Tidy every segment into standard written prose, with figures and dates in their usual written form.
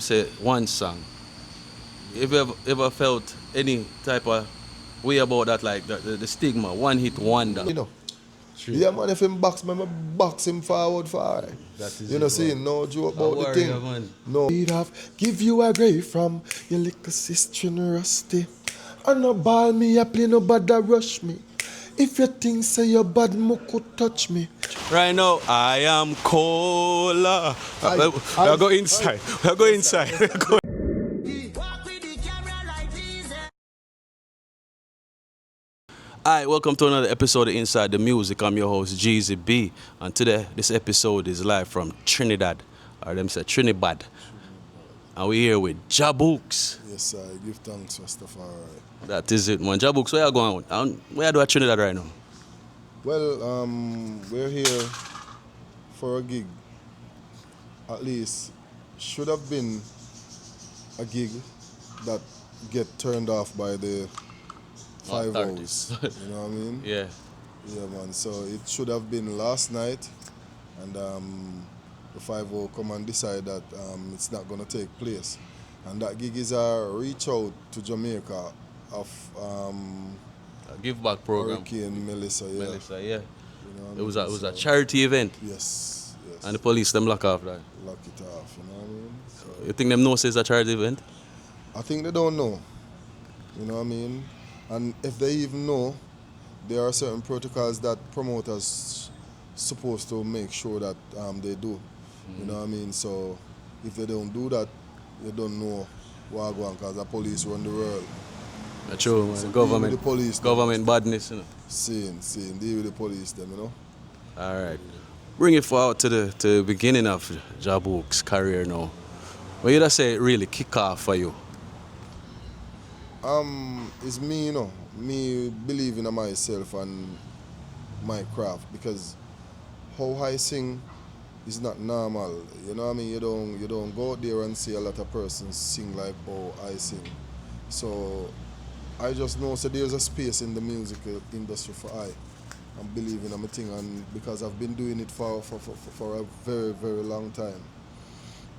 say one song. Have you ever felt any type of way about that, like the stigma, one hit wonder? You know. True. Yeah, man, if him box, man, I box him forward for it. That is You know, it, see, man. no joke A about the warrior, thing. man. No. He'd have give you a grave from your little sister rusty. And no ball me, I play no bad that rush me. If you think say your bad mo could touch me. Right now, I am cola. I, We'll go inside. We'll go inside. Alright, welcome to another episode of Inside the Music. I'm your host, Jeezy B. And today, this episode is live from Trinidad. Or them say Trinidad. And we're here with Bouks. Yes, I give thanks for stuff, alright. That is it, man. Bouks, where you going? Where you do at Trinidad right now? Well, we're here for a gig. At least should have been a gig that get turned off by the five Authorities. hours. You know what I mean? Yeah. Yeah, man. So it should have been last night, and the 5-0 come and decide that it's not gonna take place. And that gig is a reach out to Jamaica of A give back program. Hurricane Melissa. Yeah. Melissa, yeah. You know what I It was mean? a charity event. Yes, yes. And the police them lock off that. Lock it off. You know what I mean? So You think them know it's a charity event? I think they don't know. You know what I mean? And if they even know, there are certain protocols that promoters supposed to make sure that they do. You know what I mean? So if they don't do that, you don't know what going on because the police run the world. That's true, man. So Government, deal with the police, government badness, you know. Seeing, deal with the police them, you know? All right. Bring it forward to the beginning of Bouks' career now. When you just say it really kick off for you? It's me, you know, me believing in myself and my craft because how I sing is not normal. You know what I mean? You don't go out there and see a lot of persons sing like how I sing. So I just know so there's a space in the musical industry for I. I'm believing in my thing and because I've been doing it for a very, very long time.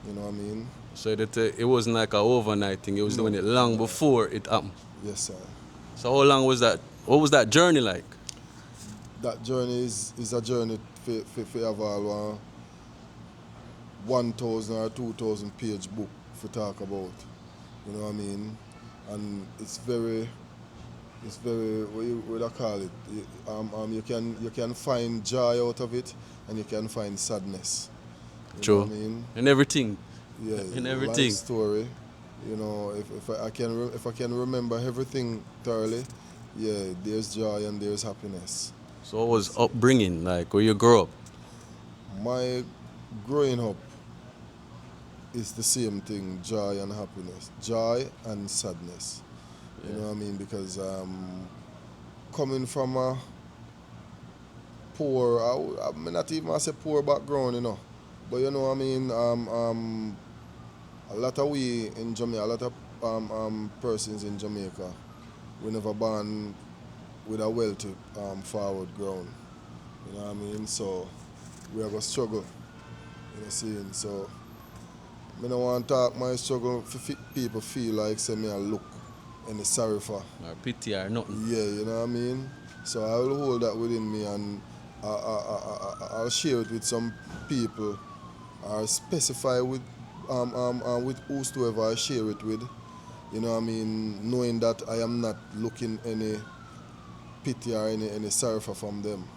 You know what I mean? So that it wasn't like an overnight thing. You was doing it long before it happened. Yes, sir. So how long was that? What was that journey like? That journey is a journey for have all 1,000 or 2,000 page book to talk about. You know what I mean? And it's very what do I call it? You can find joy out of it and you can find sadness. You True. know what I mean? And everything. Yeah, In everything. life story. You know, if I can remember everything thoroughly, yeah, there's joy and there's happiness. So what was upbringing like where you grew up? My growing up is the same thing, joy and happiness. Joy and sadness. You know what I mean? Because coming from a poor, I may not even say poor background, you know. But you know what I mean? A lot of we in Jamaica, a lot of persons in Jamaica, we never born with a wealthy forward ground. You know what I mean? So we have a struggle. You know saying? So I don't want to talk my struggle for people feel like say me I look any sorry for. Or pity or nothing? Yeah, you know what I mean? So I will hold that within me and I'll share it with some people or specify with whosoever I share it with. You know what I mean? Knowing that I am not looking any pity or any sorrow from them.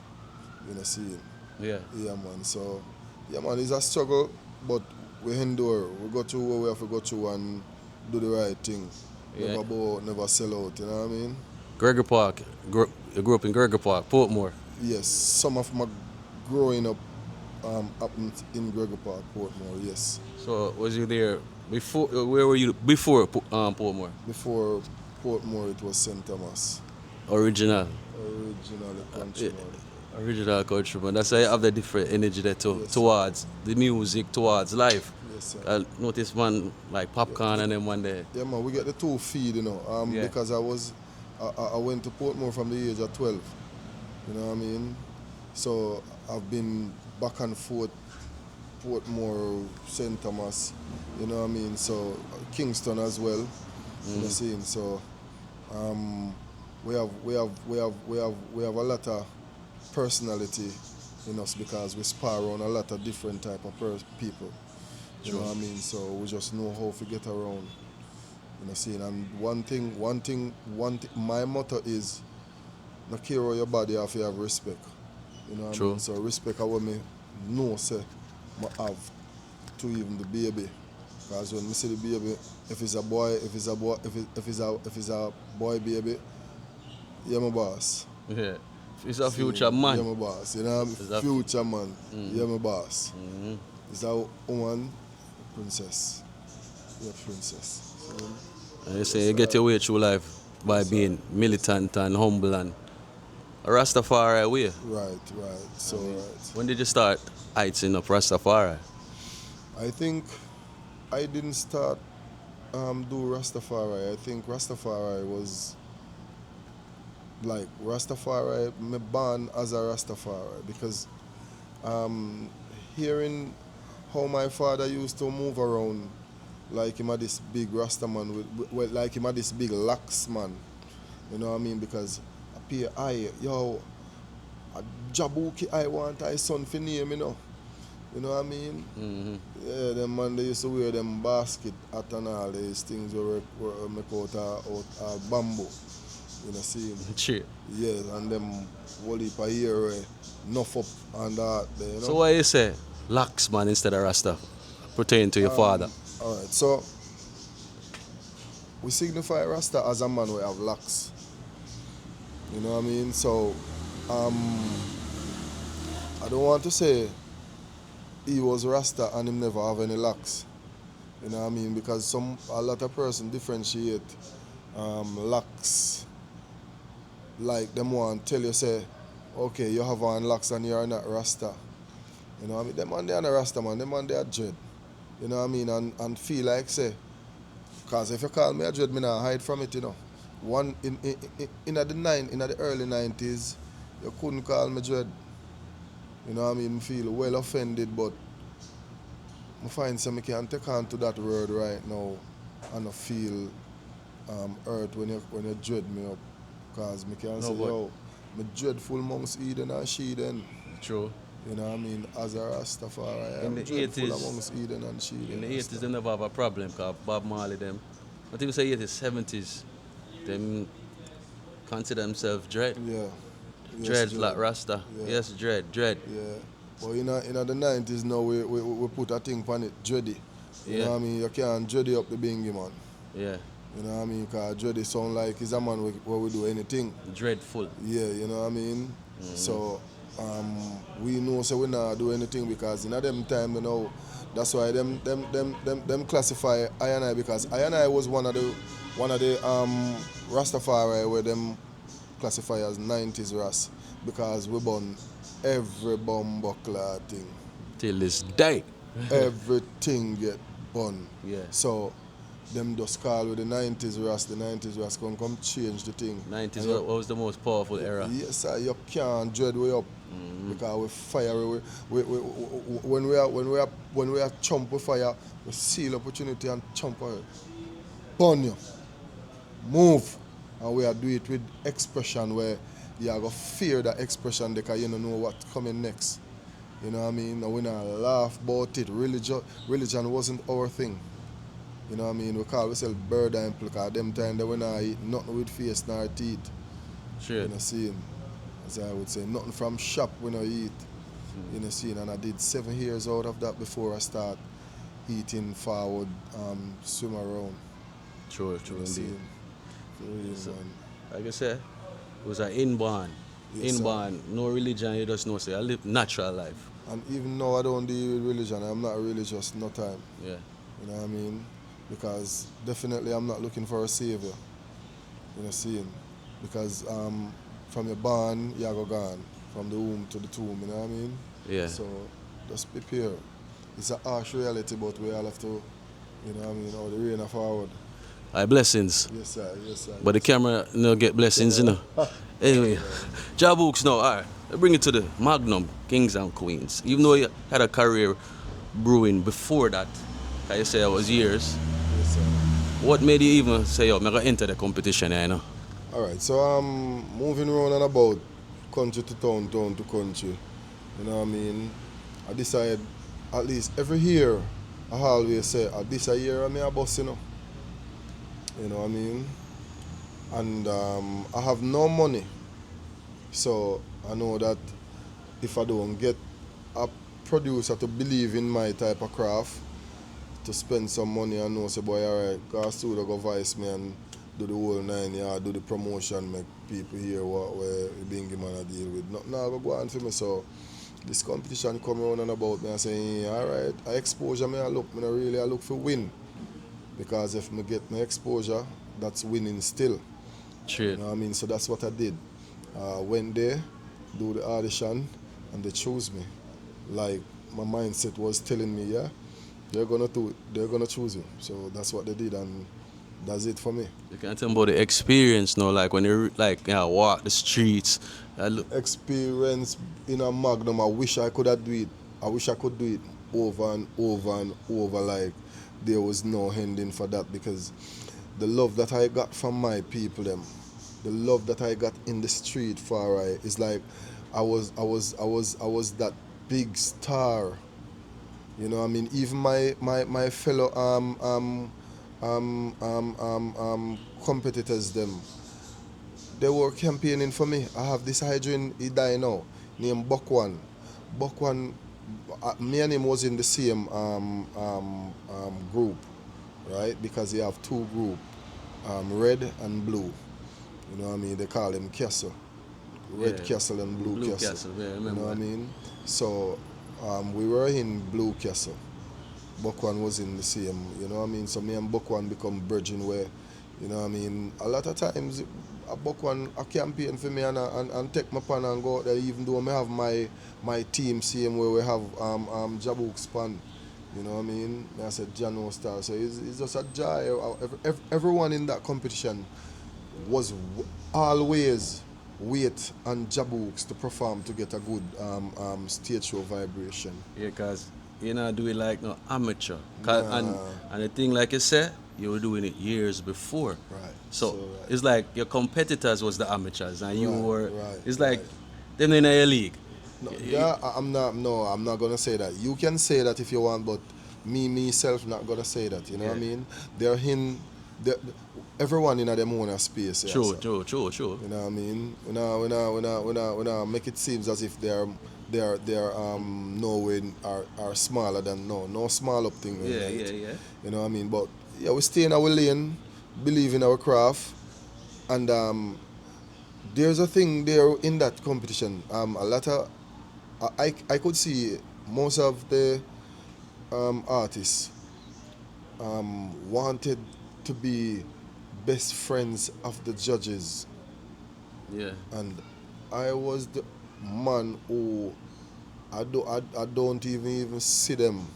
You know, seeing. Yeah. Yeah, man. So, yeah, man, it's a struggle, but we endure. We go through what we have to go through and do the right thing. Yeah. Never bow out, never sell out, you know what I mean? Gregory Park. You grew up in Gregory Park, Portmore. Yes, some of my growing up happened in Gregory Park, Portmore, yes. So was you there before? Where were you before Portmore? Before Portmore, it was St. Thomas. Original. Originally country, man. Original country, man. That's why you have the different energy there Yes. towards the music, towards life. Yes, sir. I noticed one like popcorn and then one there. Yeah, man, we get the two feed, you know, Yeah. because I went to Portmore from the age of 12, you know what I mean? So I've been back and forth Portmore, St. Thomas, you know what I mean? So Kingston as well, you know saying? So we have a lot of personality in us because we spar around a lot of different type of people. You know what I mean? So we just know how to get around. You know saying? And one thing my motto is no care how your body have to have respect. You know what I mean? So respect is what me know say I have to even the baby. Because when me see the baby, if it's a boy, if it's a boy baby, you're my boss. Yeah. It's a future man. You're my boss. You know, future man. You're my boss. It's a woman, princess. You're a princess. And you say you get your way through life by being militant and humble and a Rastafari way. Right. So right. When did you start heighting up Rastafari? I think I didn't start do Rastafari. I think Rastafari was like Rastafari, me born as a Rastafari because hearing how my father used to move around like him had this big Rasta man, like him had this big lax man, you know what I mean? Because appear a Jabuki I want I son for name, you know what I mean? Yeah, them man they used to wear them basket hat and all these things were make out of bamboo. You know, see? Sure. Yeah, and them whole heap of hair, nuff up and that. You know? So why you say lax man instead of Rasta pertaining to your father? Alright, so we signify Rasta as a man who have locks. You know what I mean? So I don't want to say he was Rasta and him never have any locks. You know what I mean? Because a lot of person differentiate locks. Like them want tell you say, okay, you have on locks and you're not Rasta. You know what I mean? Them man they are not Rasta man, them man they are dread. You know what I mean? And feel like say, cause if you call me a dread, me not hide from it, you know. One in the early 90s, you couldn't call me dread. You know what I mean? I feel well offended, but I find some I can take on to that word right now and I feel hurt when you dread me up. Because I can say, yo, me dreadful amongst Eden and Sheeden. True. You know what I mean? As a Rastafari, I'm dreadful amongst Eden and Sheeden. In the 80s, they never have a problem because Bob Marley, them, not even say 80s, 70s, them consider themselves dread. Yeah. Dread like Rasta. Yeah. Yes, dread. Yeah. But in the 90s now, we put a thing on it, dready. You know what I mean? You can't dready up the bingy, man. Yeah. You know what I mean? Because dready sound like he's a man where we do anything. Dreadful. Yeah, you know what I mean? So we know so we not do anything because in them time, you know, that's why them classify I and I because I and I was one of the Rastafari where them classify as 90s Ras because we burn every bumbuckler thing. Till this day. Everything get burned. Yeah. So them just call with the 90s Ras, the 90s Ras come change the thing. 90s, what was the most powerful era? Yes, sir, you can't dread way up. Because we fire, when we are chump with fire, we seal opportunity and chump fire. Burn you. Move. And we are do it with expression where you are going to fear that expression because you don't know what's coming next. You know what I mean? And we not laugh about it. Religion wasn't our thing. You know what I mean? We call ourselves bird and because them time they we not eat nothing with face nor teeth. Sure. You know seeing? As I would say, nothing from shop we not eat. You know seeing? And I did 7 years out of that before I start eating forward, swim around. True indeed. So, like I said, it was an inborn. Yes, inborn, no religion, you just know, say I live natural life. And even though I don't deal with religion, I'm not religious, no time. Yeah. You know what I mean? Because definitely I'm not looking for a savior. You know, seeing? Because from your barn, you go gone. From the womb to the tomb, you know what I mean? Yeah. So just prepare. It's a harsh reality, but we all have to, you know what I mean, or the rain of forward. Blessings. Yes, sir. But the camera no get blessings, you know. Anyway, Bouks now, alright. Bring it to the Magnum, Kings and Queens. Even though you had a career brewing before that? Like you say it was years. Yes, sir. What made you even say, yo, I'm gonna enter the competition, you know? All right, so I'm moving around and about country to town, town to country. You know what I mean? I decide at least every year I always say at this a year I'm a boss, you know. You know what I mean? And I have no money, so I know that if I don't get a producer to believe in my type of craft, to spend some money and know say boy alright, cause studio go vice me and do the whole 9 yard, do the promotion, make people hear what where Bingy man a deal with. Nothing I go on for me, so this competition come around and about me and say, yeah, alright, I exposure me I look, me not really I look for win. Because if me get my exposure, that's winning still. Straight. You know what I mean? So that's what I did. Went there, do the audition, and they chose me. Like my mindset was telling me, yeah, they're gonna do it, they're gonna choose you. So that's what they did, and that's it for me. You can tell me about the experience, no? Like when you like walk the streets. Look, Experience in a Magnum, I wish I could have do it. I wish I could do it over and over and over. Like there was no ending for that because the love that I got from my people, them, the love that I got in the street for I is like I was that big star. You know what I mean? Even my fellow competitors them, they were campaigning for me. I have this hygiene, he die now, named Bukwan. Bukwan, me and him was in the same group, right? Because he have two group, red and blue. You know what I mean? They call him Castle. Red yeah. Castle and Blue, Blue Castle. Castle, yeah, I You remember know what I that. mean? So we were in Blue Castle. Bukwan was in the same, you know what I mean? So me and Bukwan become bridging where, you know what I mean? A lot of times, a Bukwan a campaign for me and take my pan and go out there, even though I have my team same where we have Bouks pan. You know what I mean? I said Jano Star. So it's just a joy. Everyone in that competition was always wait on Jabooks to perform to get a good stage show vibration. Yeah, cause you know do it like no amateur. And Nah, the thing like you said, you were doing it years before. right. So So it's like your competitors was the amateurs and you right, were right, it's like right. them in your league. No, Y- yeah, I'm not. No, I'm not gonna say that. You can say that if you want, but myself, not gonna say that. You know what Yeah. I mean? They're in. They're, everyone in their own space. Yeah, True, so. true, true, true. You know what I mean? We make it seems as if they're knowing are smaller than no small up thing in Yeah, yeah, it. yeah. You know what I mean? But yeah, we stay in our lane, believe in our craft, and there's a thing there in that competition. A lot of I could see most of the artists wanted to be best friends of the judges, Yeah. and I was the man who I don't even see them.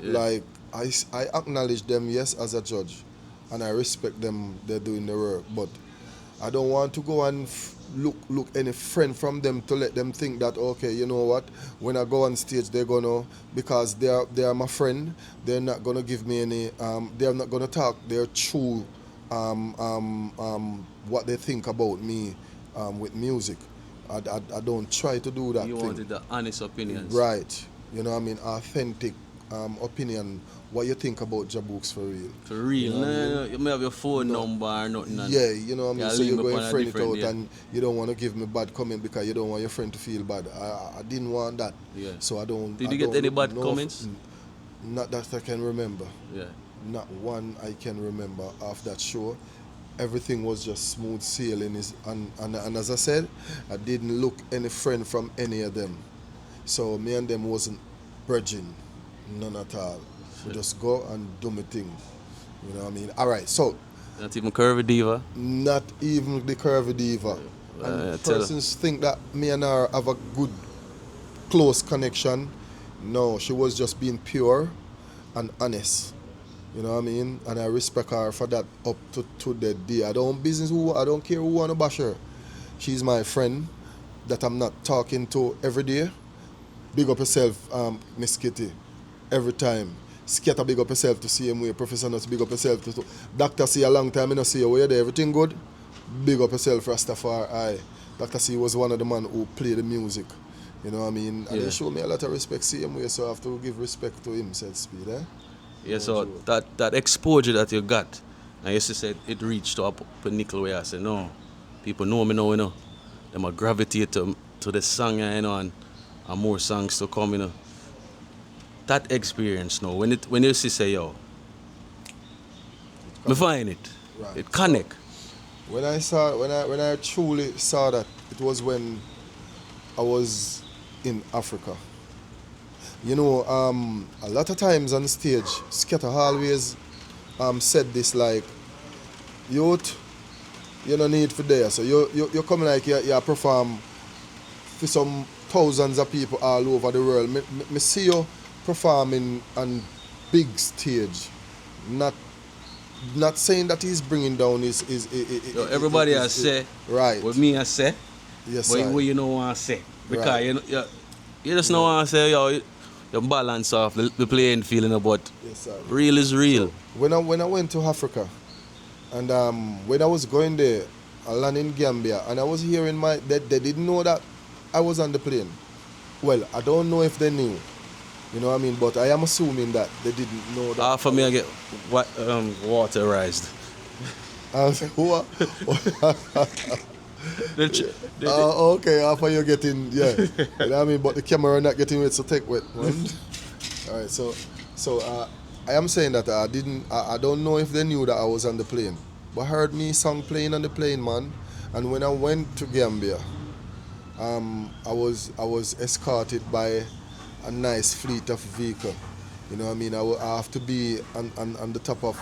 Yeah. Like I acknowledge them, yes, as a judge, and I respect them. They're doing the work, but I don't want to go and look any friend from them to let them think that okay, you know what? When I go on stage, they're gonna because they are my friend. They're not gonna give me any. They're not gonna talk. They're true. What they think about me with music. I don't try to do that You thing. wanted the honest opinions. Right. You know what I mean? Authentic opinion. What you think about Jabooks for real? For You real. know what I mean? No, you may have your phone No. number or nothing and Yeah, you know what I mean? you So link you're me going upon a friend it different out day. and you don't want to give me bad comment because you don't want your friend to feel bad. I didn't want that. Yeah. So I don't Did I you get don't any look bad comments? not that I can remember. Yeah. Not one I can remember of that show. Everything was just smooth sailing and as I said, I didn't look any friend from any of them. So me and them wasn't bridging, none at all. We Shit. just go and do my thing. You know what I mean? Alright, so Not even Curvy Diva. not even the curvy diva. And Tell her. persons think that me and her have a good close connection. No, she was just being pure and honest. You know what I mean? And I respect her for that up to the day. I don't care who wanna bash her. She's my friend that I'm not talking to every day. big up yourself, Miss Kitty, every time. Skater big up yourself to see him way. Professor Nuts big up yourself to Doctor C a long time I not see you. Where you there? Everything good? Big up yourself, Rastafari. Dr. C was one of the men who played the music. You know what I mean? And they show me a lot of respect, same way, so I have to give respect to him, said Speed, eh? Yeah, so that exposure that you got, and you said it reached up a nickel where I said, no, people know me now, you know. They might gravitate to the song, you know, and more songs to come, you know. That experience now, when you see say, yo, me find it. Right. It connect. When I truly saw that, it was when I was in Africa. You know, a lot of times on the stage, Skater always said this like, youth, you don't need for there. So you come like you perform for some thousands of people all over the world. Me see you performing on big stage, not saying that he's bringing down his everybody has say right. What me I say, yes, but what you know what I say. Because right. you just know what I say, yo, you balance off the playing field, you know, but yes, sir. real is real. So, when I went to Africa, and when I was going there, I landed in Gambia, and I was hearing they didn't know that I was on the plane. Well, I don't know if they knew. You know what I mean? But I am assuming that they didn't know that. For me, I get waterized. What? Okay, after you're getting, yeah. You know what I mean? But the camera not getting wet, so take wet. Alright, so I am saying that I don't know if they knew that I was on the plane. But I heard me song playing on the plane, man. And when I went to Gambia, I was escorted by a nice fleet of vehicle. You know what I mean? I have to be on the top of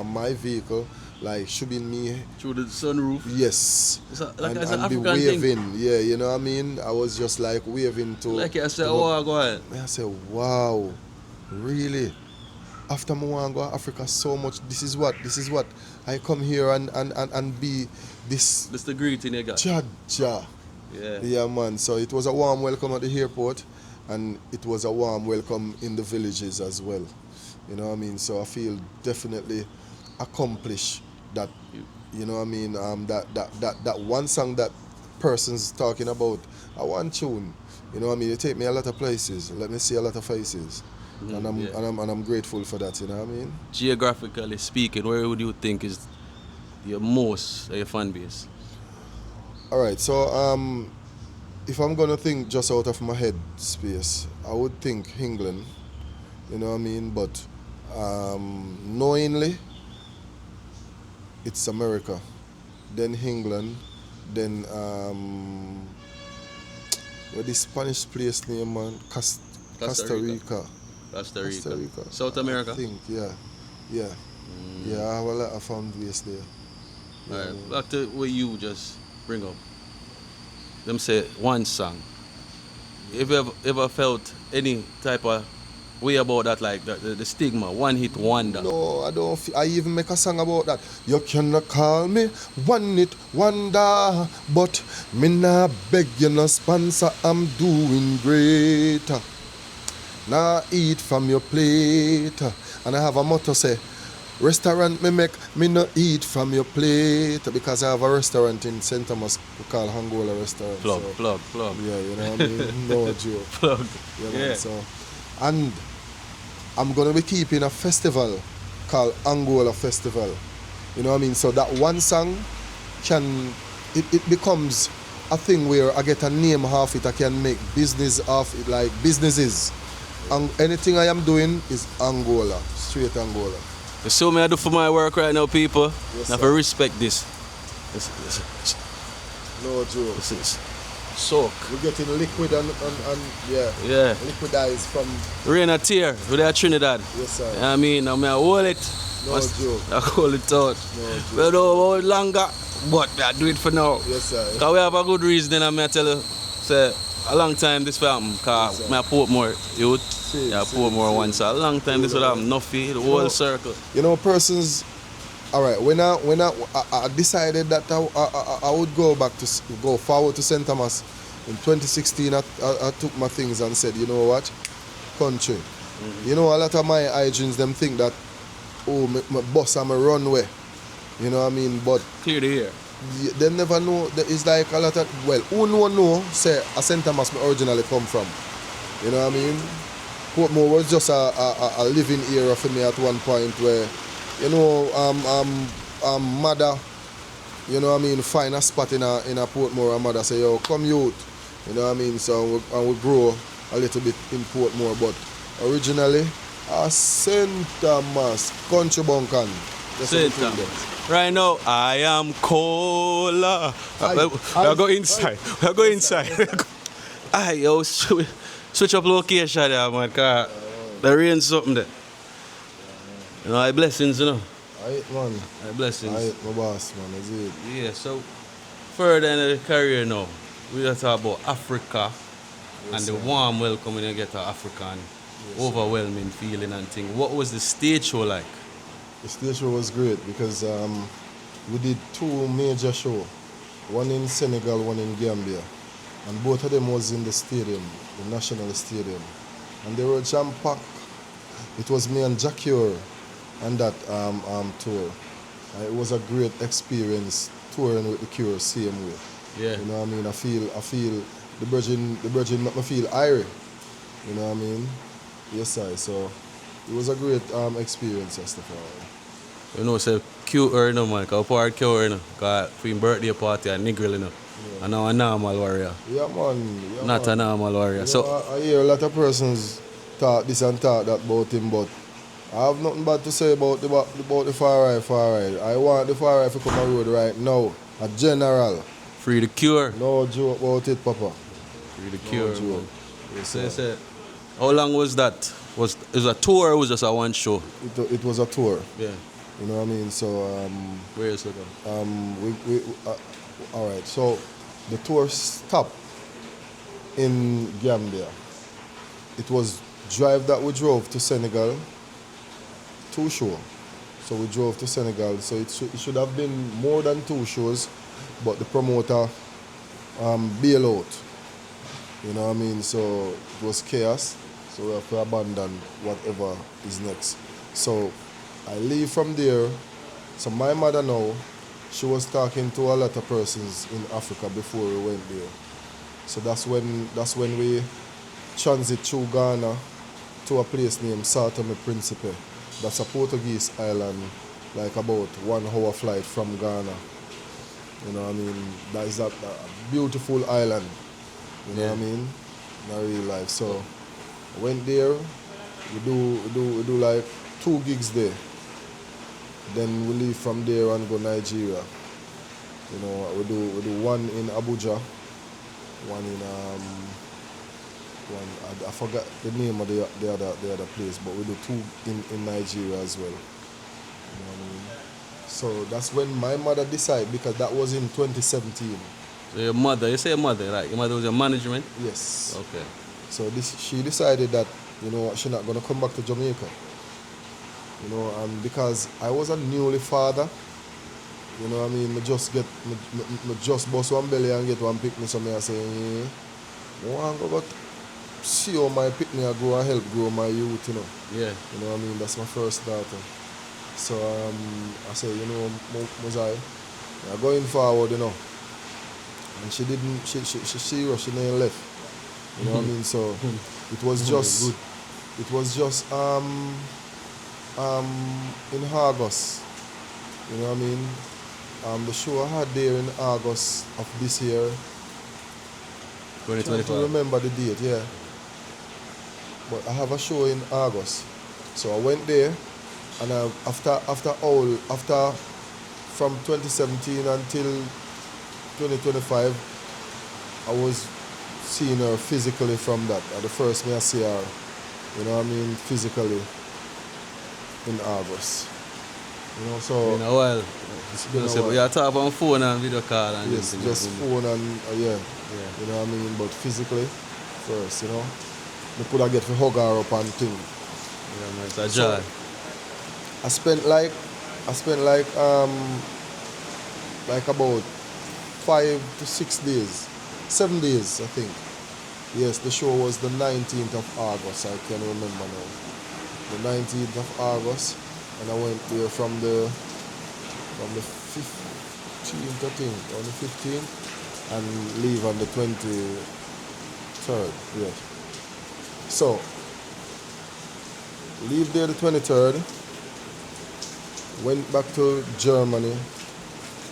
my vehicle, like shooting me through the sunroof. Yes. Like and an be African waving. thing. Yeah, you know what I mean? I was just like waving to. Like I said, oh, go ahead. I said, wow, really? After I want to go to Africa so much, this is what I come here and be this. That's the greeting you got. Jaja. Yeah. Yeah, man. So it was a warm welcome at the airport, and it was a warm welcome in the villages as well. You know what I mean? So I feel definitely accomplished that. You know what I mean? That one song that person's talking about, a one tune. You know what I mean? It take me a lot of places. Let me see a lot of faces. And I'm grateful for that, you know what I mean? Geographically speaking, where would you think is your fan base? Alright, so if I'm gonna think just out of my head space, I would think England, you know what I mean? But knowingly, it's America, then England, then what this Spanish place name, man? Costa Rica. Costa Rica. South America? I think, yeah. Yeah, I have a lot of fan base there. Alright, back to what you just bring up. Them say one song. Have you ever felt any type of way about that, like the stigma, one hit wonder? No, I don't. I even make a song about that. You cannot call me one hit wonder, but me nah beg you no sponsor. I'm doing great. Now eat from your plate. And I have a motto say, restaurant me make, me no eat from your plate, because I have a restaurant in St. Thomas called Angola Restaurant. Plug. Yeah, you know what I mean? No joke. Plug. Yeah, man, so, and I'm going to be keeping a festival called Angola Festival. You know what I mean? So that one song it becomes a thing where I get a name off it, I can make business off it, like businesses. And anything I am doing is Angola, straight Angola. You see what I do for my work right now, people? Yes, now, sir. for respect this. No joke. This is soak. We're getting liquid and Yeah. liquidized from. Rain a tear with that Trinidad. Yes, sir. You know what I mean? Now, I hold it. No joke. I hold it out. No joke. We don't know how longer, but I do it for now. Yes, sir. Because we have a good reason, and I tell you, say, a long time this will happen. Because Yes, I Portmore youth. Yeah, Portmore once. A long time this will happen. Nothing, the whole circle. You know, persons. All right. When I decided that I would go forward to St. Thomas In 2016, I took my things and said, you know what, country. You know, a lot of my hygienians, them think that, oh, my boss and my runway. You know what I mean? But Clear the air. they never know. It's like a lot of, well, who know, say, a St. Thomas me originally come from. You know what I mean? Portmore was just a living era for me at one point where, you know, mother, you know what I mean, find a spot in a Portmore and mother say, yo, come youth. You know what I mean? So we grow a little bit in Portmore, but originally, a St. Thomas, country bunkan. St. Thomas. Right now, I am cola. We'll go inside. We'll go inside. Aye, yo, switch up location there, man, because the rain something there. You know, I blessings, you know. Aight, man. I blessings. Aight, my boss, man. Is it? Yeah, so further in the career now, we just talk about Africa and Yes, the sir. warm welcome when you get to Africa and overwhelming feeling and thing. What was the stage show like? The stage show was great because we did two major shows, one in Senegal, one in Gambia, and both of them was in the stadium, the national stadium, and they were jam-packed. It was me and Jacure on that tour. It was a great experience touring with the Cure same way. Yeah. You know what I mean? I feel the Virgin make me feel irie. You know what I mean? Yes, I. So it was a great experience, Rastafari. You know, say cute her, you know, man, because part cute her, you know, because for his birthday party and nigger, you know. And now a normal warrior, Yeah, man. Yeah, not man. a normal warrior. You So, know, I hear a lot of persons talk this and talk that about him, but I have nothing bad to say about the far right. I want the far right to come on road right now. A general. free the cure. No joke about it, Papa. Free the No cure. joke. Man. Yes, So, sir. say, how long was that? Was it a tour or was it just a one show? It was a tour. Yeah. You know what I mean? So Where is it? all right. So the tour stopped in Gambia. It was drive that we drove to Senegal, two shows. So we drove to Senegal. So it should have been more than two shows, but the promoter bailed out. You know what I mean? So it was chaos. So we have to abandon whatever is next. So I leave from there. So my mother now, she was talking to a lot of persons in Africa before we went there. So that's when we transit through Ghana to a place named Sao Tome Principe. That's a Portuguese island, like about 1 hour flight from Ghana. You know what I mean? That is a beautiful island. You know what I mean? In real life. So I went there. We do like 2 gigs there. Then we leave from there and go Nigeria. You know, we do one in Abuja, one in I forgot the name of the other place, but we do 2 in Nigeria as well. You know what I mean? So that's when my mother decided, because that was in 2017. So your mother, you say your mother, right? Your mother was your management? Yes. Okay. So she decided that, you know, she's not gonna come back to Jamaica. You know, because I was a newly father. You know what I mean? Me just bust one belly and get one picnic. So I say, I want to go see how my picnic grow and help grow my youth, you know. Yeah. You know what I mean? That's my first daughter. So I say, you know, Mosai, I'm going forward, you know. And she didn't, she serious, she didn't left. You know what I mean? So it was just, in August. You know what I mean? The show I had there in August of this year. 2025. I remember the date, yeah. But I have a show in August. So I went there, and after from 2017 until 2025, I was seeing her physically from that. At the first me I see her, you know what I mean, physically in August. You know, so In a while. it's been a But while. you talk on phone and video call and Yes, everything. just phone and Yeah. you know what I mean, but physically first, you know. We could have get to hug her up and thing. Yeah, man, it's a So, joy. I spent like about 5 to 6 days 7 days, I think. Yes, the show was the 19th of August. I can remember now. The 19th of August, and I went there from the 15th, I think, on the 15th, and leave on the 23rd. Yes. So leave there the 23rd. Went back to Germany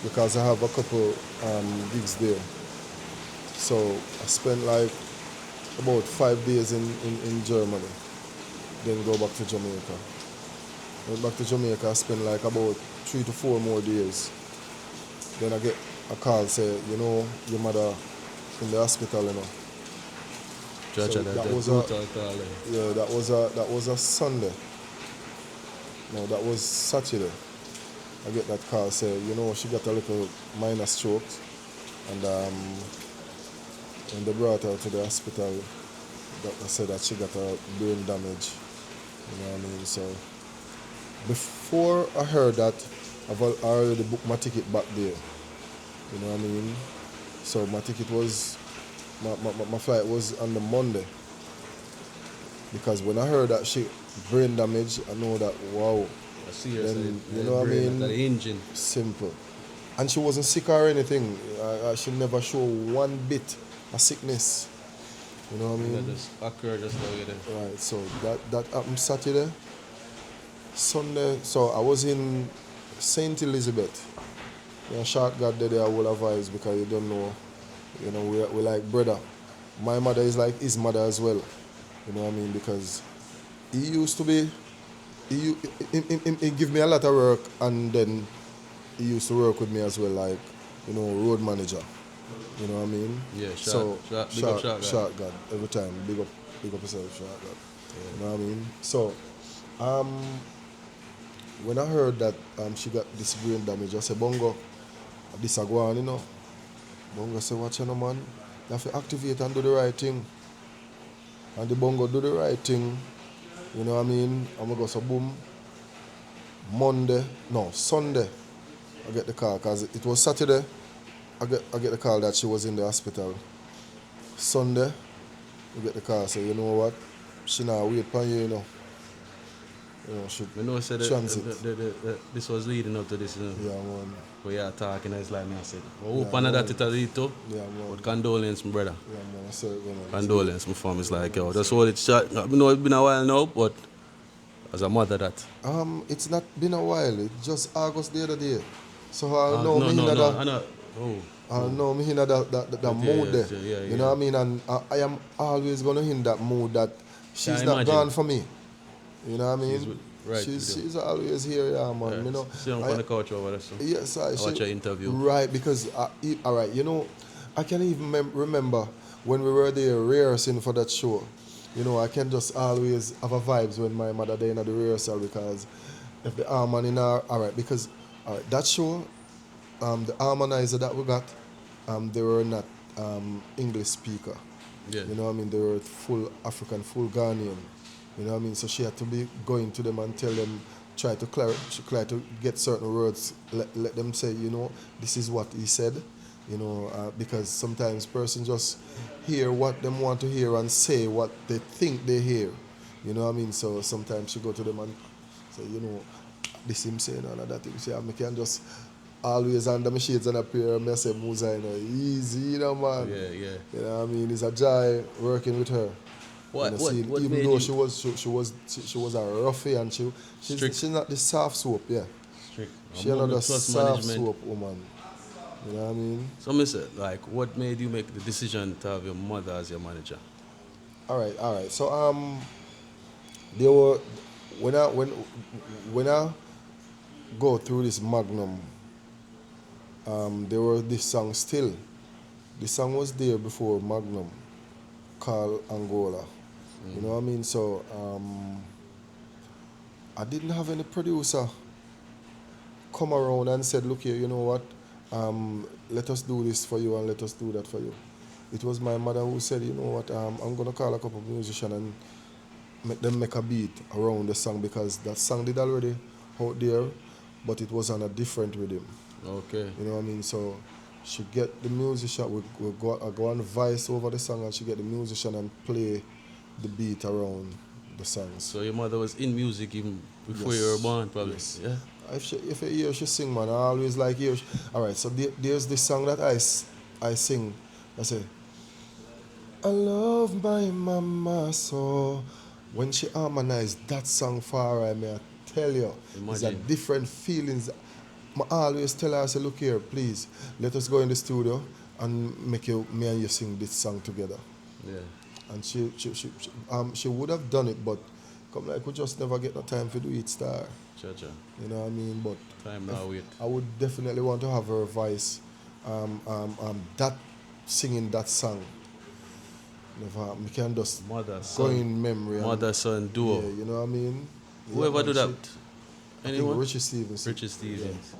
because I have a couple gigs there. So I spent like about 5 days in Germany, then go back to Jamaica. Went back to Jamaica, I spent like about 3 to 4 more days. Then I get a call say, your mother in the hospital. So Judge, that that was brutal call. yeah, that was a Sunday. No, that was Saturday. I get that call say, she got a little minor stroke, and when they brought her to the hospital, doctor said that she got a brain damage. You know what I mean? So before I heard that, I've already booked my ticket back there. You know what I mean? So my ticket was, my flight was on the Monday. Because when I heard that she brain damage, I know that, wow, I see her. then, you know what I mean? The engine. Simple. And she wasn't sick or anything. She never showed one bit of sickness. You know what I mean? That just occurred just like that. Right, so that happened Saturday. Sunday, so I was in St. Elizabeth. Short God there, I will advise because you don't know. We're like brother. My mother is like his mother as well. You know what I mean? Because he used to be, he give me a lot of work, and then he used to work with me as well, like, road manager. You know what I mean? Yeah, big up Short God. Every time, big up yourself, Short God. Yeah. You know what I mean? So, when I heard that she got this brain damage, I said, Bongo, this a go on. Bongo said, watch your man, you have to activate and do the right thing. And the Bongo do the right thing. You know what I mean? I'm going to go, so boom. Sunday, I get the call, because it was Saturday, I get the call that she was in the hospital. Sunday, I get the call, say, you know what? She not wait for you, she said transit. this was leading up to this, Yeah, man. We are talking, it's like me, I said, Yeah, hope that it lead to. Yeah, man. But condolence, my brother. Yeah, man. I said it, man. Condolence, my fam. It's like, yo, that's all it's shot. I know it's been a while now, but as a mother, that. It's not been a while. It's just August the other day. So I know me in I that. know. I know me in that mood there. You know what I mean? And I am always gonna in that mood that she's not gone for me. You know what I mean? She's always here, yeah, man. Right. See her on the couch over there. So. Yes, I watch your interview. Right, because all right, I can even remember when we were there rehearsing for that show. I can just always have a vibes when my mother there in the rehearsal, because if the harmony in all right, because that show, the harmonizer that we got, they were not English speaker. Yeah. You know what I mean? They were full African, full Ghanaian. You know what I mean? So she had to be going to them and tell them, try to get certain words, let them say, this is what he said. Because sometimes person just hear what them want to hear and say what they think they hear. You know what I mean? So sometimes she go to them and say, this him saying and that thing. I can just always under my shades and appear and I say, Musa, easy, man. Yeah. You know what I mean? It's a joy working with her. What even though she was a roughie and she's not the soft soap, yeah. Strict. She's not the soft soap woman. You know what I mean? So me say, like, what made you make the decision to have your mother as your manager? All right. So there were when I go through this Magnum, there were this song still. The song was there before Magnum, called Angola. You know what I mean? So I didn't have any producer come around and said, look here, you know what? Let us do this for you and let us do that for you. It was my mother who said, you know what, I'm going to call a couple of musicians and make them make a beat around the song, because that song did already out there, but it was on a different rhythm. Okay. You know what I mean? So she get the musician, we go, I go and voice over the song, and she get the musician and play the beat around the songs. So your mother was in music even before you were Yes, born, probably. yes. Yeah. If you hear she sing, man, I always like hear. All right, so there's this song that I sing. I say, I love my mama so. When she harmonized that song for her, I may I tell you, it's a Imagine. different feelings. I always tell her, I say, look here, please, let us go in the studio and make me and you sing this song together. Yeah. And she would have done it, but come like we just never get no time to do it, star. Cha-cha. You know what I mean? But Time now, wait. I would definitely want to have her voice, that singing that song. Never, we can just Mother, go son. in memory. Mother, son, duo. Yeah, you know what I mean? Whoever man, do that? I think Anyone? Richie Stevens. Richard Stevens.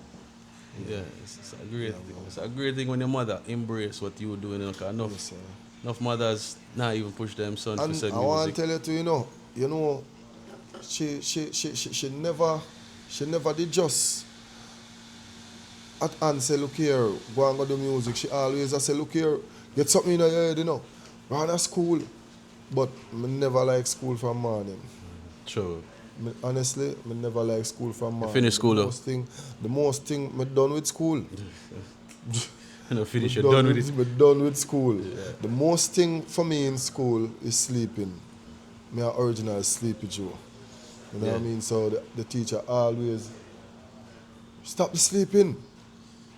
Yeah, it's a great Yeah, thing. man. It's a great thing when your mother embrace what you doing. You know, 'cause enough, Yes, sir. enough mothers not even push them son to And say I want music. to tell you too, she never did just at and say, look here, go and go do music. She always a say, look here, get something in your head, Run to school. But me never like school from morning. True. Honestly, me never like school from morning. finish school, though? The most thing me done with school. You know, finish. Me You're done with it. Me done with school. Yeah. The most thing for me in school is sleeping. Me an original sleepy Joe. You know what I Yeah. mean? So the teacher always stop the sleeping.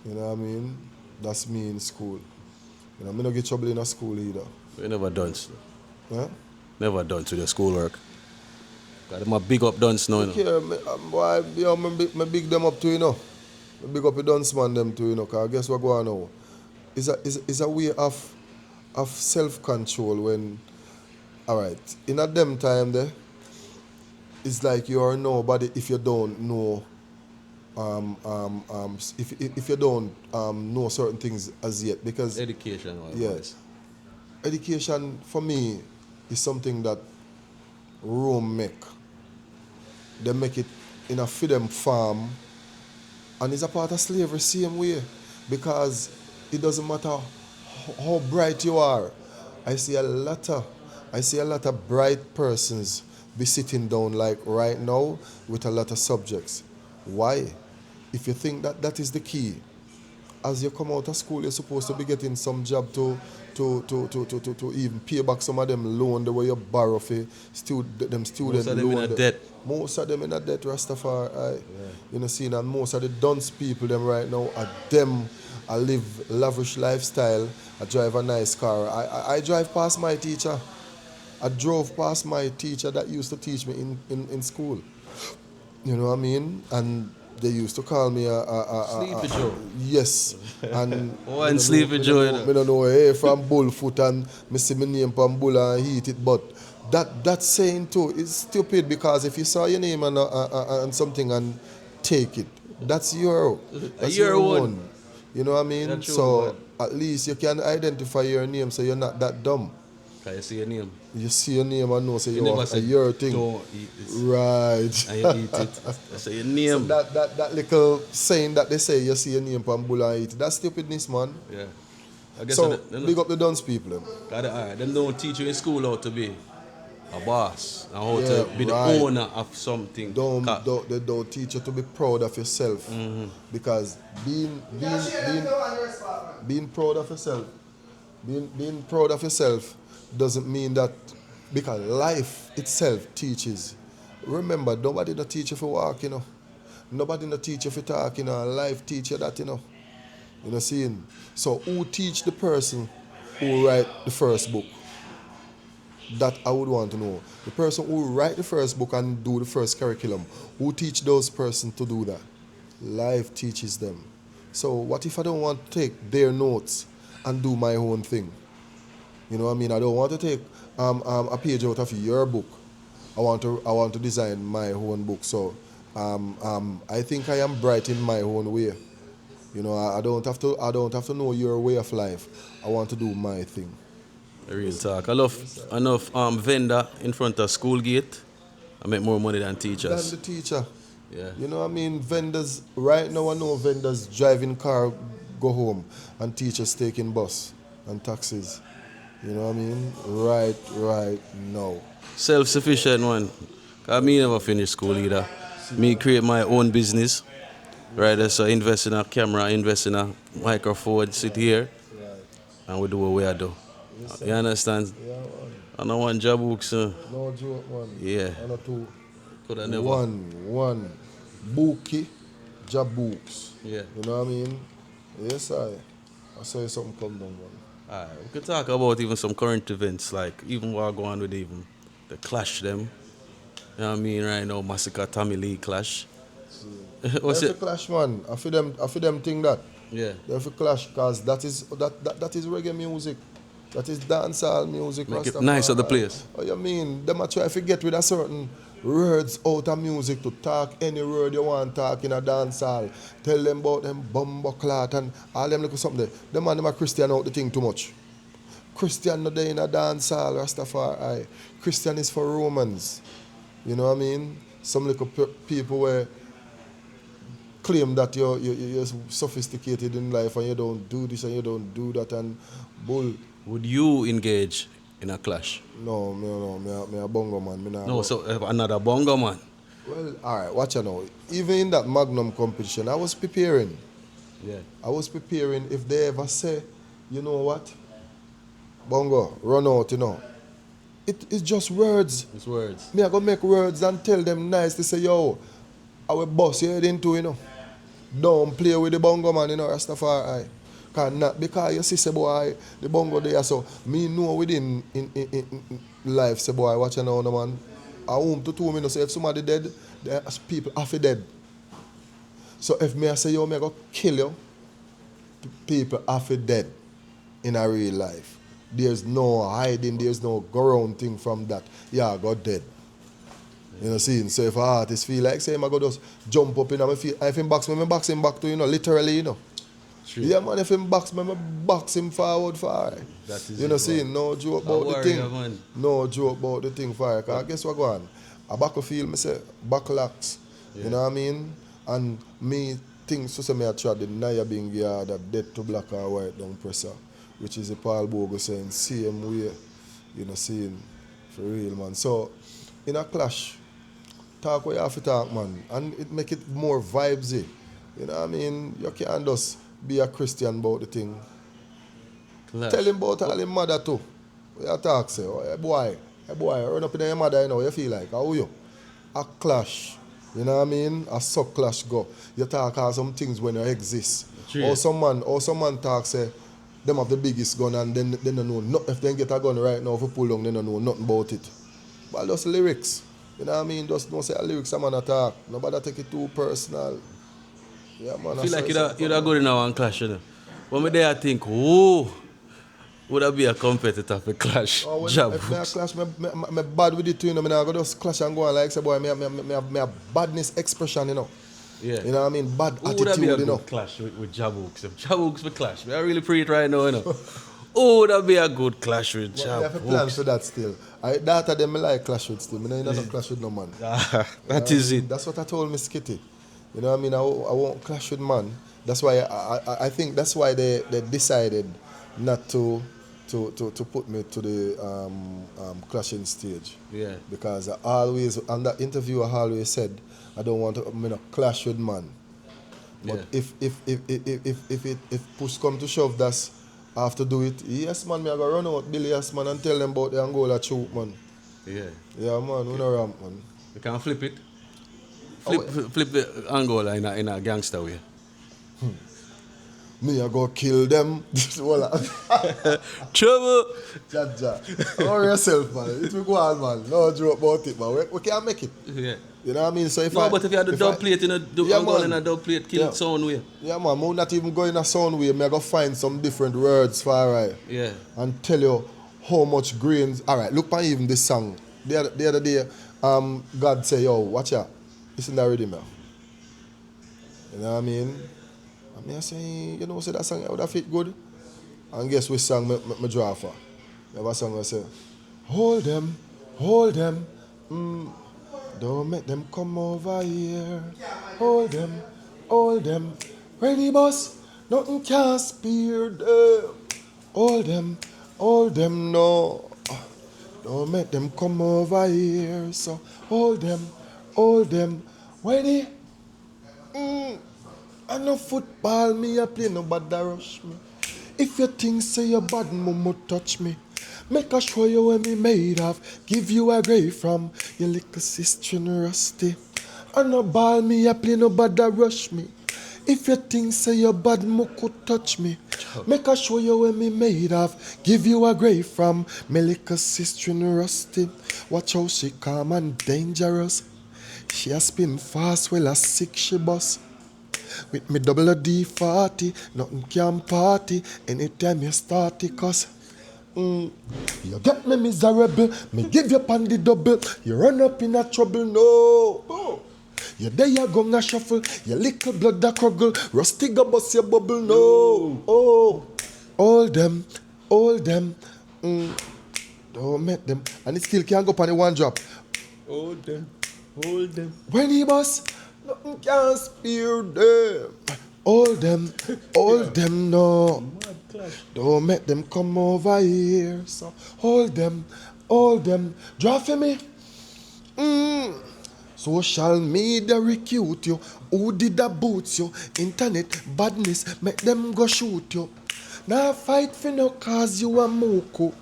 You know what I mean? That's me in school. Me don't get trouble in a school either. We never done. Huh? Never done to the schoolwork. Got them a big up dance now, you know. Yeah, boy, me big them up too, Me big up the dance man them too, cause guess what go on now? It's a way of self-control when, alright, in a them time there, it's like you are nobody if you don't know, if you don't know certain things as yet, because Education, yes, education for me is something that Rome make. They make it in a freedom farm, and it's a part of slavery same way, because it doesn't matter how bright you are. I see a lot of bright persons be sitting down like right now with a lot of subjects. Why? If you think that that is the key, as you come out of school, you're supposed to be getting some job to even pay back some of them loan the way you borrow for them student Most of them in loan. a debt. Most of them in a debt, Rastafari. You know, seeing, and most of the dunce people them right now are them. I live lavish lifestyle. I drive a nice car. I drive past my teacher. I drove past my teacher that used to teach me in school. You know what I mean? And they used to call me Sleepy Joe. yes. And Oh, and Sleepy Joe, you know. I don't know, hey, from Bullfoot, and me see my name from Bull and heat it. But that saying too is stupid, because if you saw your name and something and take it, that's your One. You know what I mean? That's your So one. at least you can identify your name, so you're not that dumb. Can you see your name? You see your name and know, say You you're never a said your thing. don't eat this. Right. And you eat it. I say your name. So that little saying that they say, you see your name from Bull and eat it, that's stupidness, man. Yeah. I guess So they big up the dunce people. Them. alright, them don't teach you in school how to be a boss and how Yeah, to be right. the owner of something. They don't teach you to be proud of yourself, because being proud of yourself, being proud of yourself doesn't mean that, because life itself teaches. Remember, nobody no teach you for walk, Nobody no teach you for talk, Life teach you that, You know, seeing. So who teach the person who write the first book? That I would want to know. The person who write the first book and do the first curriculum, who teach those persons to do that? Life teaches them. So what if I don't want to take their notes and do my own thing? You know what I mean? I don't want to take a page out of your book. I want to design my own book. So I think I am bright in my own way. You know, I don't have to know your way of life. I want to do my thing. Real talk. I love enough vendor in front of school gate. I make more money than teachers. Than the teacher. Yeah. You know what I mean? Vendors, right now I know vendors driving car go home and teachers taking bus and taxis. You know what I mean? Right now. Self-sufficient one. Cause me never finish school either. Me create my own business. Right, so invest in a camera, invest in a microphone, sit here, Right. and we do what we do. Yes, You sir. understand? Yeah, man. I don't want job books. No joke, man. Yeah, I know two. could I never. One. Boukie, Bouks. Yeah. You know what I mean? Yes, I saw something come down, man. Alright, we could talk about even some current events, like even what go on with even the clash them. You know what I mean? Right now, Massacre Tommy Lee clash. What's If it? you clash, man, I feel them think that. Yeah. If you clash, cause that is reggae music. That is dancehall music, Make it nice at the place. Oh, you mean? Them a try to get with a certain words out of music to talk any word you want talk in a dancehall. Tell them about them bumbo clot and all them little something there. Them man, them a Christian out the thing too much. Christian no day in a dancehall, Rastafari. Christian is for Romans. You know what I mean? Some little people where claim that you're sophisticated in life and you don't do this and you don't do that and bull. Would you engage in a clash? No, me a bongo man. Me nah No, go. so another bongo man. Well, alright, watch you now. Even in that Magnum competition, I was preparing. Yeah. I was preparing if they ever say, you know what? Bongo, run out, you know. It's just words. It's words. Me I go make words and tell them nice to say, yo, our boss you head into, you know. Don't play with the bongo man, you know, Rastafari. Because you see, say boy, the bongo there, so me know within in life, say boy, watch you now, no man. A home to 2 minutes, so if somebody dead, there's people half dead. So if me I say, yo, me I go kill you, people half dead in a real life. There's no hiding, there's no go around thing from that. Yeah, I got dead. You know, see, so if an artist feel like, say, I go just jump up in my feet, if him box me, I box him back to, you know, literally, you know. True. Yeah, man, if him box me, I box him forward for it. That is You know, it, see, man. no joke A about the warrior, thing. man. No joke about the thing for it. Because guess what go on? A battlefield, me say, backlocks. Yeah. You know what I mean? And me think, so say me I try the Naya being that dead to black or white down presser, which is the Paul Bogo saying, same way, you know, seeing for real, man. So, in a clash, talk what you have to talk, man. And it make it more vibesy. You know what I mean? You can't just be a Christian about the thing. Clash. Tell him about all his mother too. What you talk, say, oh, hey boy, run up in your mother, you know, you feel like, how you? A clash. You know what I mean? A sub clash go. You talk about some things when you exist. True. Or some man talk, say, them have the biggest gun and then they don't know, not, if they get a gun right now, if you pull down, they don't know nothing about it. But just lyrics. You know what I mean? Just don't say a lyrics a man attack. Nobody take it too personal. Yeah, man. I feel like saw you'd good in one clash, you know. When me there, I think, oh, would I be a competitor for clash? Oh, when, Job if me a books. clash, me bad with it too, you know. Me nah go just clash and go on like say, boy, me a badness expression, you know. Yeah. You know what I mean? Bad Who would that be a attitude, you know. good clash with Jabooks? If Jabooks for clash, I really pray it right now, you know. Who would that be a good clash with But I have a plan for Jabooks? that still. That of them me like clash with still. Me no clash with no man. That is it. That's what I told Miss Kitty. You know what I mean? I won't clash with man. That's why I think that's why they decided not to put me to the clashing stage. Yeah. Because I always, on that interview, I always said I don't want to clash with man. But Yeah. if push come to shove, that's I have to do it. Yes, man, me I go run out Billy, yes, man, and tell them about the Angola troop, man. Yeah. Yeah, man, we no ramp, man. You can flip it. Oh, Flip the Angola in a gangster way. Me I go kill them. Voila. Trouble. Jaja. Worry yourself, man. It will go on, man. No joke about it, man. We can't make it. Yeah. You know what I mean? So if No, but if you had the dub plate in a Yeah, Angola in man. a dub plate, kill Yeah. it sound way. Yeah, man, I'm not even going a sound way. Me I go find some different words for alright. Yeah. And tell you how much grains. Alright, look at even this song. The other day, God say, yo, watch out. Listen to that rhythm, man. You know what I mean? And me I say, you know, say that song would have fit good. And guess which song me draw for? You have a song that say, hold them, don't make them come over here. Hold them, ready boss, Nothing can spear them. Hold them no. Don't make them come over here. So hold them. Ready? I no football me a play, nobody rush me. If you think say your bad mama touch me, make I show you what me made of. Give you a grave from your little sister and rusty. I no ball me a play, nobody rush me. If you think say your bad mama could touch me, make I show you what me made of. Give you a grave from my little sister and rusty. Watch how she calm and dangerous. She a spin fast, well a sick she bust. With me double a D40, nothing can party. Anytime you start it, cause you get me miserable. Me give you on the double. You run up in a trouble, no. You there you gonna shuffle. Your little blood that cruggle. Rusty go bust your bubble, no. All them. Don't make them. And it still can't go on the one drop. Hold them. When he bust, nothing can spear them. Hold them no. Don't make them come over here. So hold them. Draw for me. Social media recruit you. Who did that boots you? Internet badness make them go shoot you. Now fight for no cause you a moko.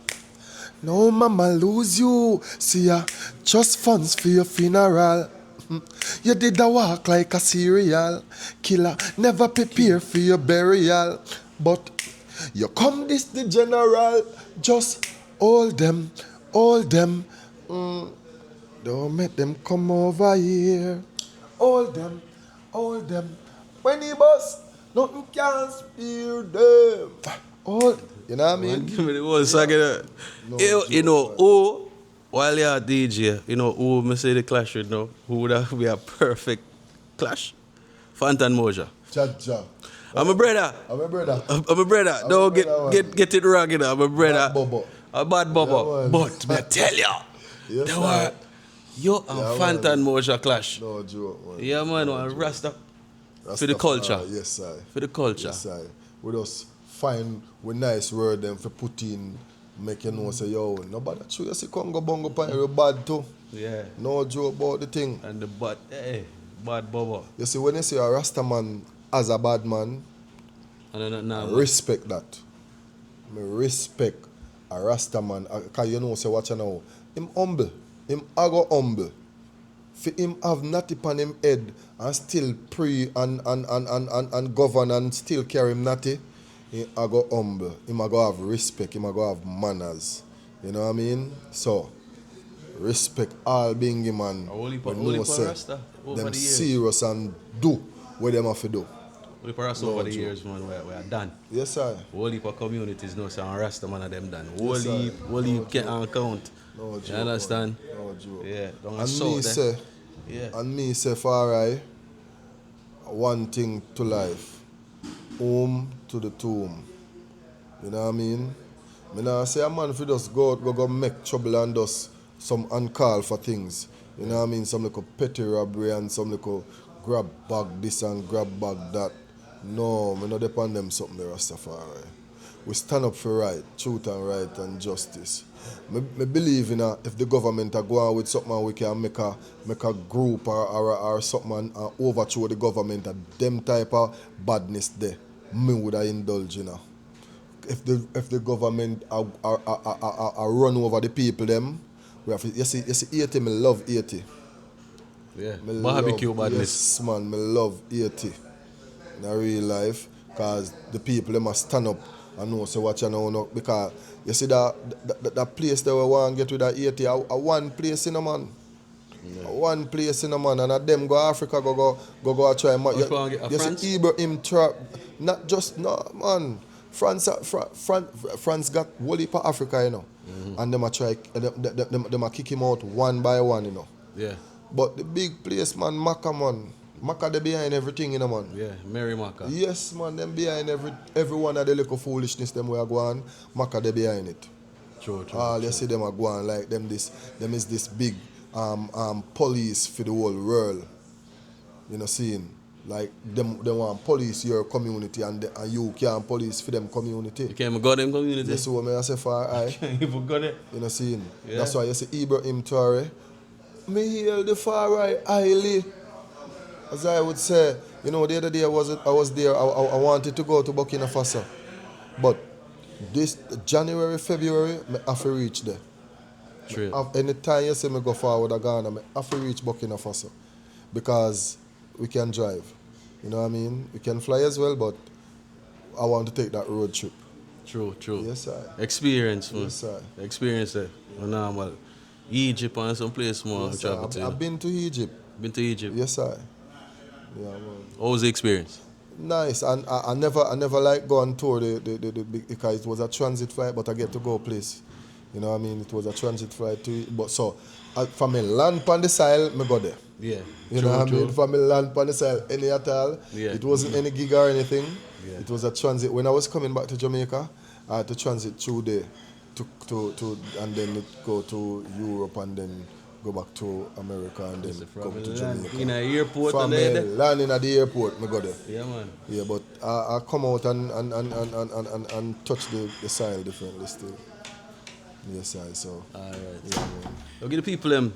No mama lose you. See ya, just funds for your funeral. You did a walk like a serial killer. Never prepare for your burial. But you come this the general. Just hold them. Don't make them come over here. Hold them. When he bust, nothing can spear them. You know what I mean? Give me the one second. No You joke, know, man. who, while you're a DJ, you know, who me say the clash with now, who would have be a perfect clash? Fanta and Moja. Cha. I'm a brother. I'm a brother. I'm a brother. I'm Don't a brother, get it wrong, you know. I'm a brother. Bad bubba. A bad bubba. Yeah, man. But me tell you, Yes, there sir. were you and Yeah, Fanta man. and Moja clash. No joke, man. Yeah, man, No one joke. Rasta for the culture. Yes, sir. For the culture. Yes, sir. We just find with nice word them for put in, make you know say, yo, nobody true. You see Congo Bongo pan you bad too. Yeah. No joke about the thing. And the bad bubba. You see, when you say a Rasta man as a bad man, No, I respect that. I respect a Rasta man. Because you know, say, watch you now. Him humble. Him ago humble. For him have natty on him head and still pray and govern and still carry him natty, he ago humble. Him ago have respect. Him ago have manners. You know what I mean? So, respect all being man. Only for We know, say, Rasta over them the years. serious and do what them have to do. Only for Rasta No over the joke. years, man, we are done. Yes, sir. Whole heap of communities know say Rasta man of them done. Whole Yes, sir. heap can't count. No joke. You understand? Man. No joke. Yeah, don't And assault me them. say, Yeah. for I, one thing to life, home to the tomb. You know what I mean? Me nah say a man if just go out, go make trouble and just some uncall for things. You know what I mean? Some little petty robbery and some little grab bag this and grab bag that. No, me not depend them something the Rastafari. We stand up for right, truth and right and justice. Me believe in if the government are going with something we can make a group or something and overthrow the government and them type of badness there, me would indulge in. If the government are run over the people them, we have to, you see 80, me love 80. Yeah. Me Barbecue love, badness. yes man, me love 80 in a real life, because the people them must stand up and know so what you know, because you see that place that we want to get with that 80 a one place in a man. Yeah. One place in a man, and a them go Africa go try man. Which one get- You France? see Ibrahim trap, not just no man. France got whole heap of Africa, you know, and them a try them a kick him out one by one, you know. Yeah. But the big place, man, Maka they behind everything, you know, man. Yeah. Mary Maka. Yes, man, them behind every one of the little foolishness them we are going, Maka they behind it. True. All you see them are going like them is this big police for the whole world. You know, seeing. Like they want police your community and you can't police for them community. You can't even go them community. You see what I say for I? Can't even go there. You know seeing? Yeah. That's why you see Ibrahim Traore. Me hail the far right highly. As I would say, you know, the other day I was there, I wanted to go to Burkina Faso. But this January, February, I have to reach there. True. Anytime you see me go forward to Ghana, I have to reach Burkina Faso. Because we can drive. You know what I mean? We can fly as well, but I want to take that road trip. True. Yes, sir. Experience, man. Yes, sir. Experience there. Normal. Egypt and some place more Yes, travel sir. to. I've been to Egypt. Been to Egypt. Yes, sir. Yeah, man. What was the experience? Nice, and I never like go on tour because it was a transit flight, but I get to go place. You know what I mean? It was a transit flight too. But so, from me land on the side, me go there. Yeah. You know what I mean? From me land on the side, any at all. Yeah. It wasn't any gig or anything. Yeah. It was a transit. When I was coming back to Jamaica, I had to transit through there, to and then it go to Europe and then go back to America and then come to Jamaica. In an airport From and me there? landing at the airport, me go there. Yeah, man. Yeah, but I come out and touch the soil differently still. Yes, I so. Alright. Yeah, man. So give the people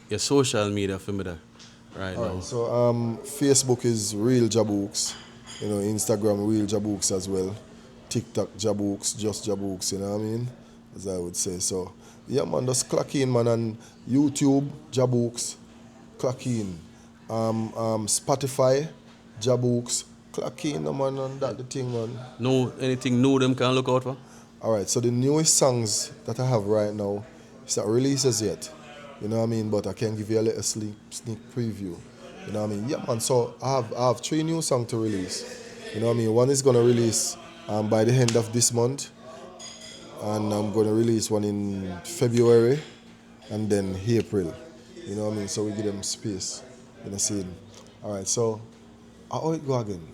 your social media for me there right now. Alright, so Facebook is Real Bouks. You know, Instagram Real Bouks as well. TikTok Bouks, just Bouks, you know what I mean? As I would say. So yeah, man, just clock in, man, and YouTube Bouks, clock in. Spotify Bouks, clock in, man, and that the thing, man. No anything new them can look out for? Alright, so the newest songs that I have right now, it's not releases yet. You know what I mean? But I can give you a little sneak preview. You know what I mean? Yeah, man. So I have 3 new songs to release. You know what I mean? One is gonna release by the end of this month. And I'm gonna release one in February and then April. You know what I mean? So we give them space. You know what Alright, so how it go again?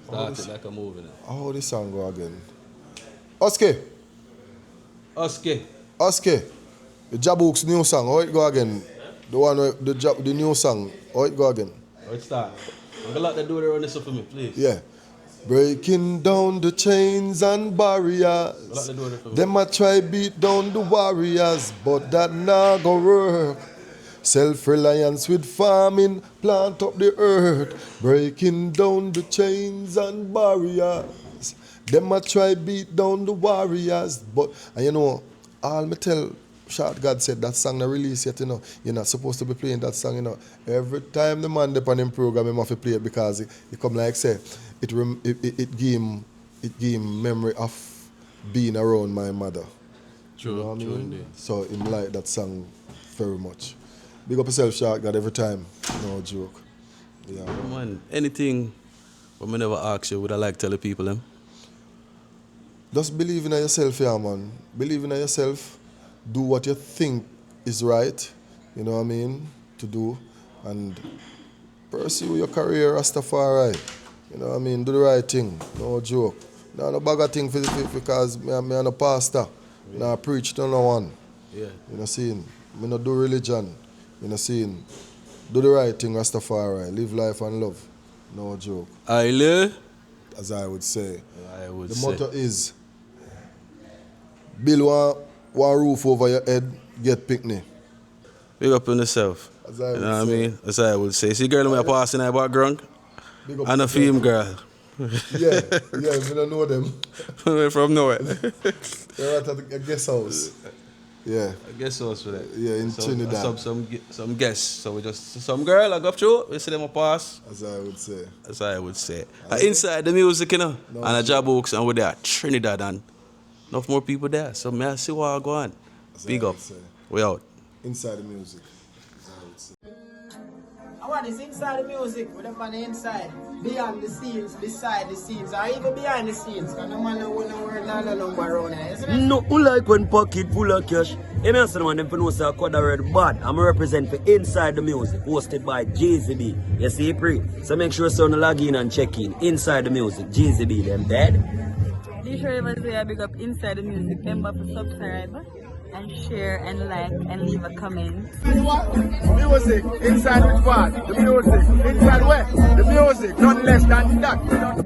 Start it like a movie now. How this song go again? Oske, the Bouks new song, how it go again? The one, the new song, how it go again? How it start? I'm gonna let them do the run this up for me, please. Yeah. Breaking down the chains and barriers. Let them do it for me. Them a try beat down the warriors, but that nah go work. Self-reliance with farming, plant up the earth. Breaking down the chains and barriers. Them a try beat down the warriors, but and you know, all me tell Short God said that song not release yet, you know. You're not supposed to be playing that song, you know. Every time the man dep on him program, him have to play it because it come like say it give him memory of being around my mother. True, you know what true I mean? indeed. So him like that song very much. Big up yourself, Short God, every time. No joke. Yeah. Man, anything but me never ask you, would I like tell the people them? Just believe in yourself, yeah, man. Believe in yourself. Do what you think is right, you know what I mean, to do. And pursue your career, Rastafari. You know what I mean? Do the right thing. No joke. No bag of thing because I'm a pastor. Yeah. No, I preach to no one. Yeah. You know seeing? Me not do religion. You know seeing? Do the right thing, Rastafari. Live life and love. No joke. Aile? As I would say. The motto is build one roof over your head, get picnic. Big up on yourself. As I you would know what I say. mean? As I would say. See girl in my passing in the background? Big up And a yourself. film girl. Yeah, we don't know them. From nowhere. They're at a guest house. Yeah. I guess so for that. Yeah, in Trinidad. Some guests. So we just some girl I go up through, we see them a pass. As I would say. As I would say. Inside the music, you know, No, and a Bouks and we're there at Trinidad and enough more people there. So may I see what I go on. As Big I up. would say. We out. Inside the music. As I would say. I want this inside the music, with them on the inside, beyond the scenes, beside the scenes, or even behind the scenes. Because no man wouldn't work all along around here, isn't it? No, who like when pocket full of cash? Hey, man, so man, them for know say I cut the red bad. I'm represent for Inside the Music, hosted by JCB. You see, pre? So make sure you log in and check in. Inside the Music, JCB, them dead. Be sure you say I big up Inside the Music, member for subscribe. and share and like and leave a comment. Music inside which part? The music inside where? The music, not less than that.